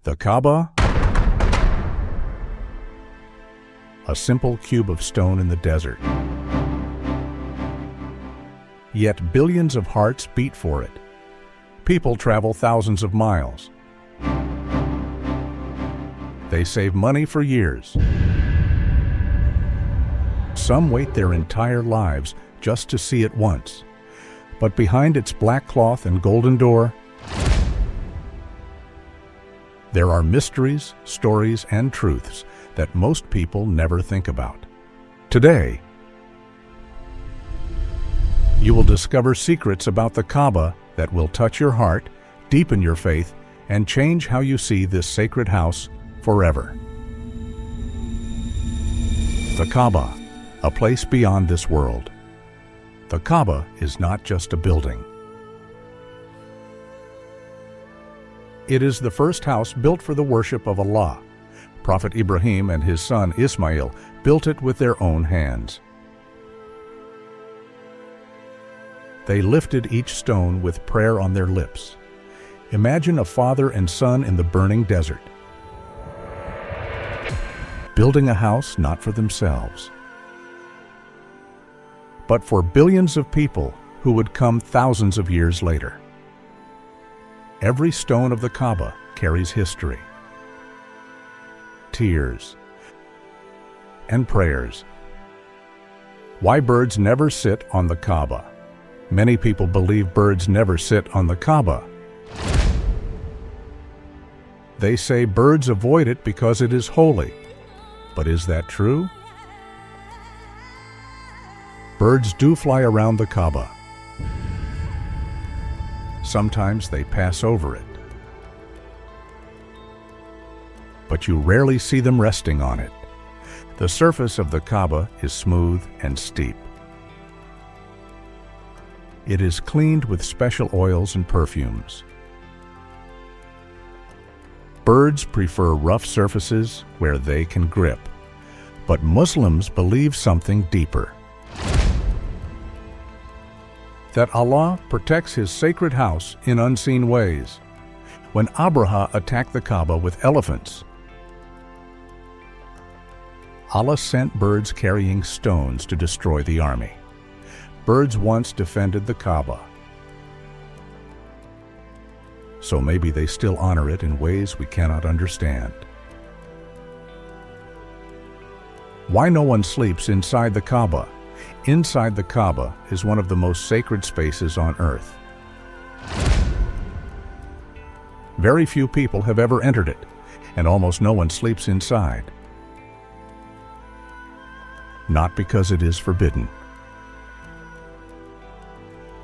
The Kaaba, a simple cube of stone in the desert. Yet billions of hearts beat for it. People travel thousands of miles. They save money for years. Some wait their entire lives just to see it once. But behind its black cloth and golden door, there are mysteries, stories, and truths that most people never think about. Today, you will discover secrets about the Kaaba that will touch your heart, deepen your faith, and change how you see this sacred house forever. The Kaaba, a place beyond this world. The Kaaba is not just a building. It is the first house built for the worship of Allah. Prophet Ibrahim and his son Ismail built it with their own hands. They lifted each stone with prayer on their lips. Imagine a father and son in the burning desert, building a house not for themselves, but for billions of people who would come thousands of years later. Every stone of the Kaaba carries history, tears, and prayers. Why birds never sit on the Kaaba? Many people believe birds never sit on the Kaaba. They say birds avoid it because it is holy. But is that true? Birds do fly around the Kaaba. Sometimes they pass over it. But you rarely see them resting on it. The surface of the Kaaba is smooth and steep. It is cleaned with special oils and perfumes. Birds prefer rough surfaces where they can grip. But Muslims believe something deeper. That Allah protects His sacred house in unseen ways. When Abraha attacked the Kaaba with elephants, Allah sent birds carrying stones to destroy the army. Birds once defended the Kaaba. So maybe they still honor it in ways we cannot understand. Why no one sleeps inside the Kaaba? Inside the Kaaba is one of the most sacred spaces on earth. Very few people have ever entered it, and almost no one sleeps inside. Not because it is forbidden,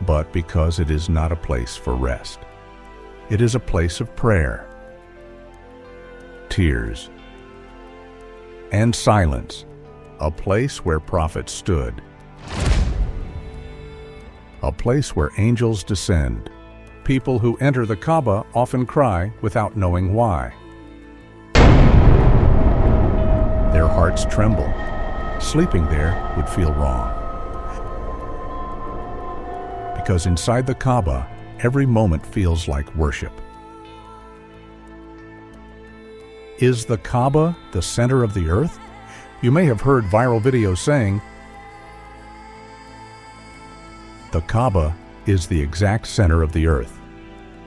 but because it is not a place for rest. It is a place of prayer, tears, and silence, a place where prophets stood, a place where angels descend. People who enter the Kaaba often cry without knowing why. Their hearts tremble. Sleeping there would feel wrong. Because inside the Kaaba, every moment feels like worship. Is the Kaaba the center of the earth? You may have heard viral videos saying, the Kaaba is the exact center of the earth.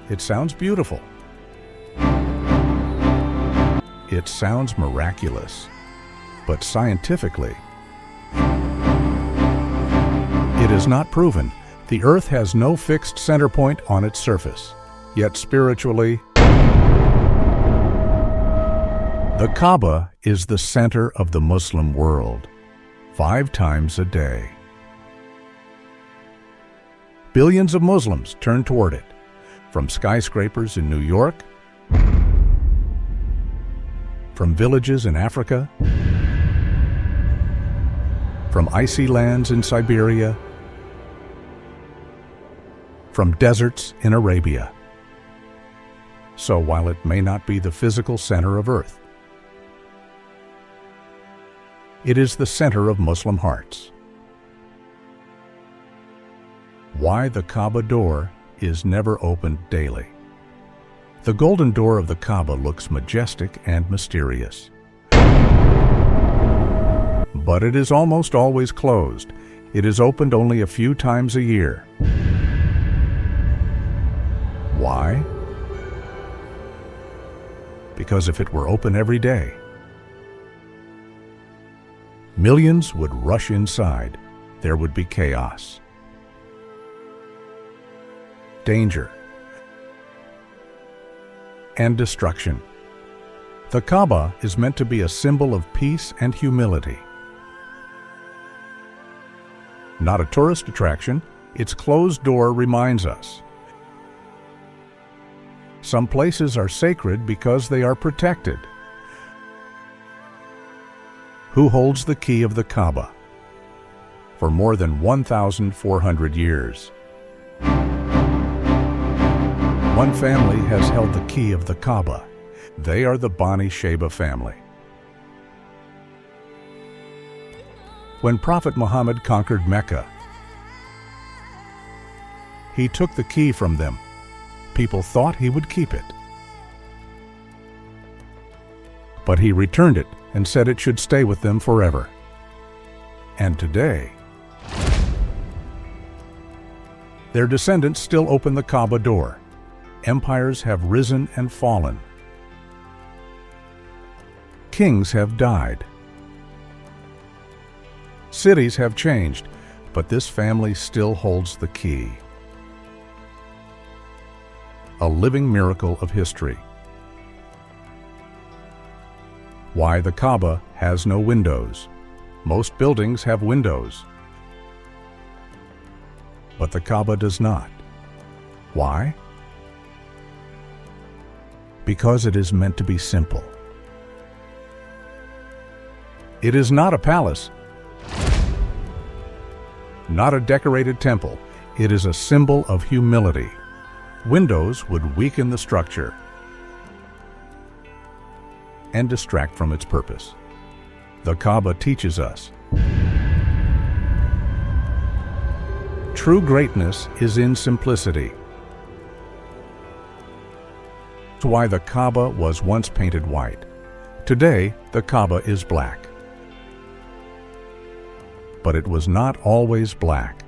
It sounds beautiful. It sounds miraculous. But scientifically, it is not proven. The earth has no fixed center point on its surface. Yet spiritually, the Kaaba is the center of the Muslim world, 5 times a day. Billions of Muslims turn toward it, from skyscrapers in New York, from villages in Africa, from icy lands in Siberia, from deserts in Arabia. So while it may not be the physical center of earth, it is the center of Muslim hearts. Why the Kaaba door is never opened daily. The golden door of the Kaaba looks majestic and mysterious. But it is almost always closed. It is opened only a few times a year. Why? Because if it were open every day, millions would rush inside. There would be chaos, danger, and destruction. The Kaaba is meant to be a symbol of peace and humility. Not a tourist attraction, its closed door reminds us. Some places are sacred because they are protected. Who holds the key of the Kaaba? For more than 1,400 years. One family has held the key of the Kaaba. They are the Bani Sheba family. When Prophet Muhammad conquered Mecca, he took the key from them. People thought he would keep it. But he returned it and said it should stay with them forever. And today, their descendants still open the Kaaba door. Empires have risen and fallen. Kings have died. Cities have changed, but this family still holds the key. A living miracle of history. Why the Kaaba has no windows. Most buildings have windows, but the Kaaba does not. Why? Because it is meant to be simple. It is not a palace, not a decorated temple. It is a symbol of humility. Windows would weaken the structure and distract from its purpose. The Kaaba teaches us true greatness is in simplicity. That's why the Kaaba was once painted white. Today, the Kaaba is black. But it was not always black.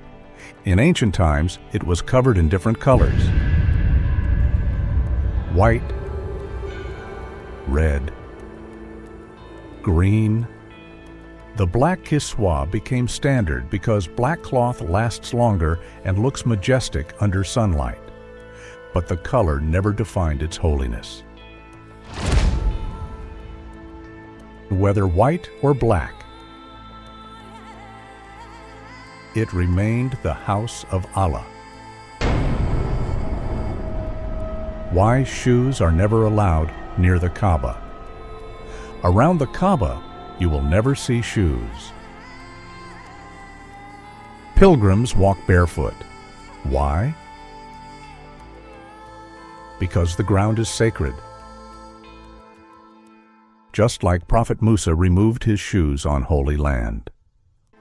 In ancient times, it was covered in different colors. White, red, green. The black kiswa became standard because black cloth lasts longer and looks majestic under sunlight. But the color never defined its holiness. Whether white or black, it remained the house of Allah. Why shoes are never allowed near the Kaaba. Around the Kaaba, you will never see shoes. Pilgrims walk barefoot. Why? Because the ground is sacred. Just like Prophet Musa removed his shoes on holy land.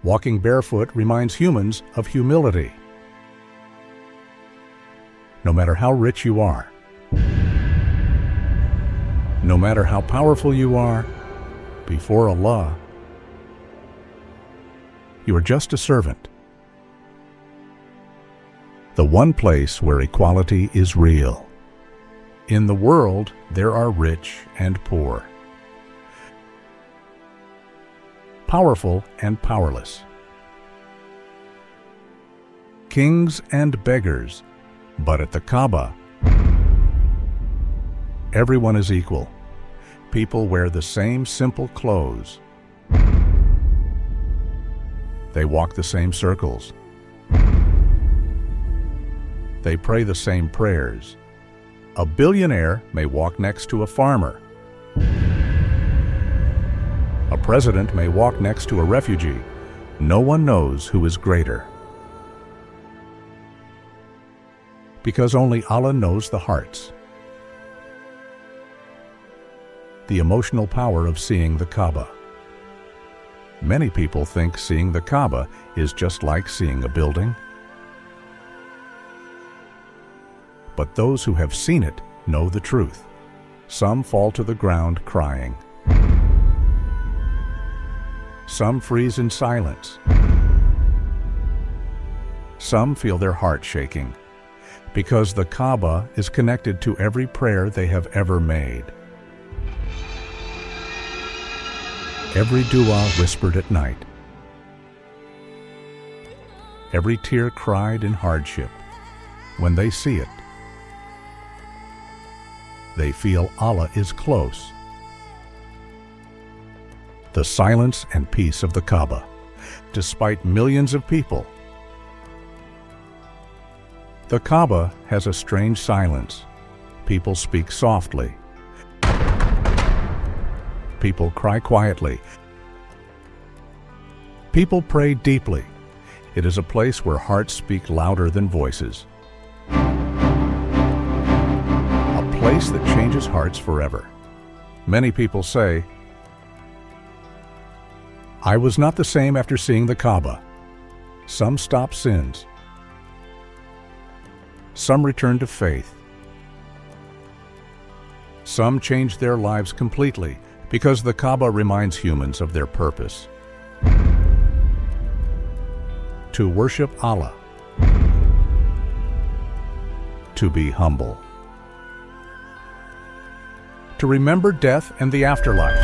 Walking barefoot reminds humans of humility. No matter how rich you are, no matter how powerful you are, before Allah, you are just a servant. The one place where equality is real. In the world, there are rich and poor, powerful and powerless, kings and beggars, but at the Kaaba, everyone is equal. People wear the same simple clothes. They walk the same circles. They pray the same prayers. A billionaire may walk next to a farmer. A president may walk next to a refugee. No one knows who is greater. Because only Allah knows the hearts. The emotional power of seeing the Kaaba. Many people think seeing the Kaaba is just like seeing a building. But those who have seen it know the truth. Some fall to the ground crying. Some freeze in silence. Some feel their heart shaking, because the Kaaba is connected to every prayer they have ever made. Every dua whispered at night. Every tear cried in hardship. When they see it, they feel Allah is close. The silence and peace of the Kaaba, despite millions of people. The Kaaba has a strange silence. People speak softly. People cry quietly. People pray deeply. It is a place where hearts speak louder than voices. A place that changes hearts forever. Many people say, "I was not the same after seeing the Kaaba." Some stop sins. Some return to faith. Some change their lives completely because the Kaaba reminds humans of their purpose: to worship Allah, to be humble, to remember death and the afterlife,